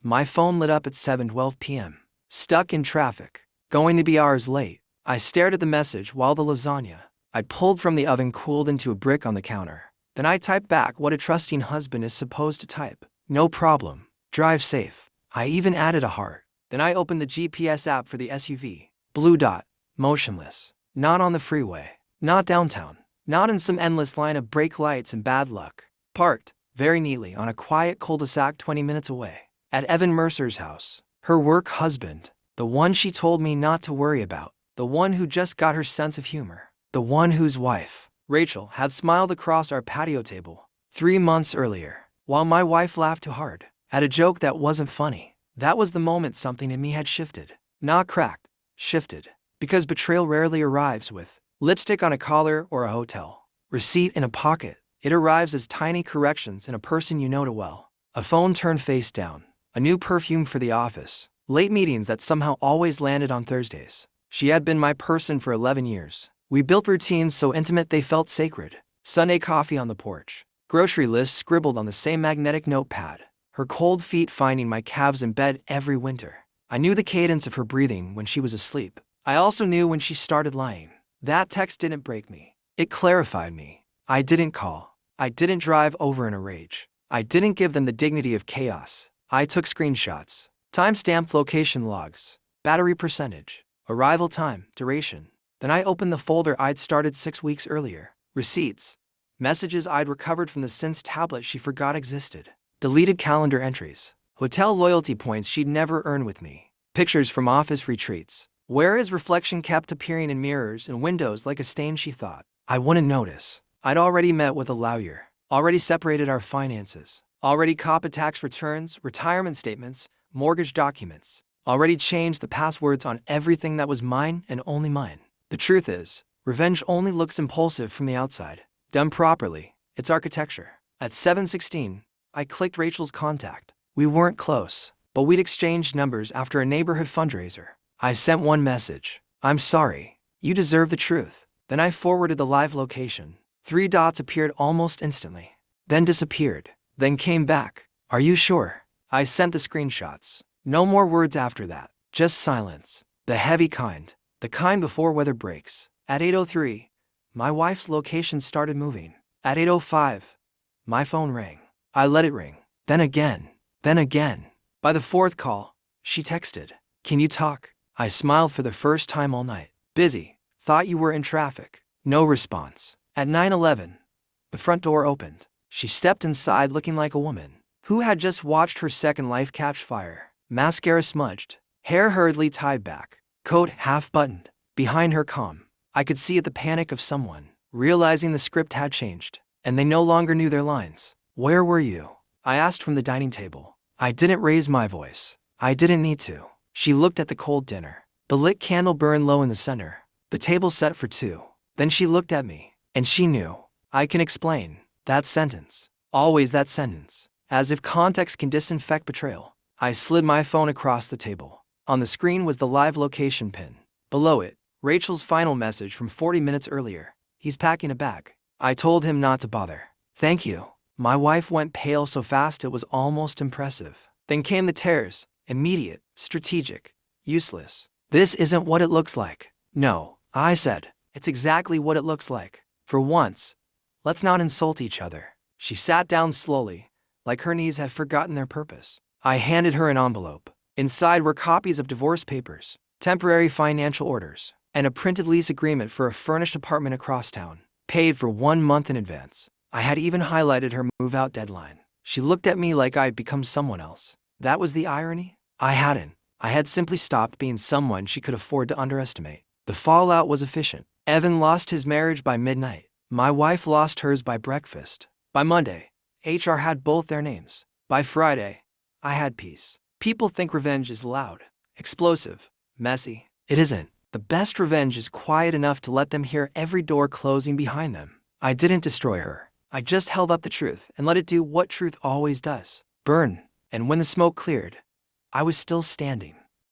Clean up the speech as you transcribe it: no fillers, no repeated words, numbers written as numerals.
My phone lit up at 7:12 p.m. Stuck in traffic. Going to be hours late. I stared at the message while the lasagna I pulled from the oven cooled into a brick on the counter. Then I typed back what a trusting husband is supposed to type. No problem. Drive safe. I even added a heart. Then I opened the GPS app for the SUV. Blue dot. Motionless. Not on the freeway. Not downtown. Not in some endless line of brake lights and bad luck. Parked, very neatly, on a quiet cul-de-sac 20 minutes away. At Evan Mercer's house. Her work husband. The one she told me not to worry about. The one who just got her sense of humor. The one whose wife, Rachel, had smiled across our patio table 3 months earlier, while my wife laughed too hard at a joke that wasn't funny. That was the moment something in me had shifted. Not cracked, shifted. Because betrayal rarely arrives with lipstick on a collar or a hotel receipt in a pocket. It arrives as tiny corrections in a person you know too well. A phone turned face down. A new perfume for the office. Late meetings that somehow always landed on Thursdays. She had been my person for 11 years. We built routines so intimate they felt sacred. Sunday coffee on the porch. Grocery lists scribbled on the same magnetic notepad. Her cold feet finding my calves in bed every winter. I knew the cadence of her breathing when she was asleep. I also knew when she started lying. That text didn't break me. It clarified me. I didn't call. I didn't drive over in a rage. I didn't give them the dignity of chaos. I took screenshots. Time-stamped location logs. Battery percentage. Arrival time, duration. Then I opened the folder I'd started 6 weeks earlier. Receipts. Messages I'd recovered from the Sin's tablet she forgot existed. Deleted calendar entries. Hotel loyalty points she'd never earned with me. Pictures from office retreats. Where his reflection kept appearing in mirrors and windows like a stain she thought I wouldn't notice. I'd already met with a lawyer. Already separated our finances. Already copied tax returns, retirement statements, mortgage documents. Already changed the passwords on everything that was mine and only mine. The truth is, revenge only looks impulsive from the outside. Done properly, it's architecture. At 7:16, I clicked Rachel's contact. We weren't close, but we'd exchanged numbers after a neighborhood fundraiser. I sent one message. I'm sorry. You deserve the truth. Then I forwarded the live location. 3 dots appeared almost instantly. Then disappeared. Then came back. Are you sure? I sent the screenshots. No more words after that. Just silence. The heavy kind. The kind before weather breaks. At 8:03, my wife's location started moving. At 8:05, my phone rang. I let it ring. Then again. Then again. By the 4th call, she texted. Can you talk? I smiled for the first time all night. Busy. Thought you were in traffic. No response. At 9:11, the front door opened. She stepped inside looking like a woman who had just watched her second life catch fire. Mascara smudged. Hair hurriedly tied back. Coat half-buttoned. Behind her calm, I could see the panic of someone realizing the script had changed, and they no longer knew their lines. Where were you? I asked from the dining table. I didn't raise my voice. I didn't need to. She looked at the cold dinner. The lit candle burned low in the center. The table set for 2. Then she looked at me, and she knew. I can explain. That sentence. Always that sentence. As if context can disinfect betrayal. I slid my phone across the table. On the screen was the live location pin. Below it, Rachel's final message from 40 minutes earlier. He's packing a bag. I told him not to bother. Thank you. My wife went pale so fast it was almost impressive. Then came the tears. Immediate, strategic, useless. This isn't what it looks like. No, I said. It's exactly what it looks like. For once, let's not insult each other. She sat down slowly, like her knees had forgotten their purpose. I handed her an envelope. Inside were copies of divorce papers, temporary financial orders, and a printed lease agreement for a furnished apartment across town, paid for 1 month in advance. I had even highlighted her move-out deadline. She looked at me like I'd become someone else. That was the irony? I hadn't. I had simply stopped being someone she could afford to underestimate. The fallout was efficient. Evan lost his marriage by midnight. My wife lost hers by breakfast. By Monday, HR had both their names. By Friday, I had peace. People think revenge is loud, explosive, messy. It isn't. The best revenge is quiet enough to let them hear every door closing behind them. I didn't destroy her. I just held up the truth and let it do what truth always does. Burn. And when the smoke cleared, I was still standing.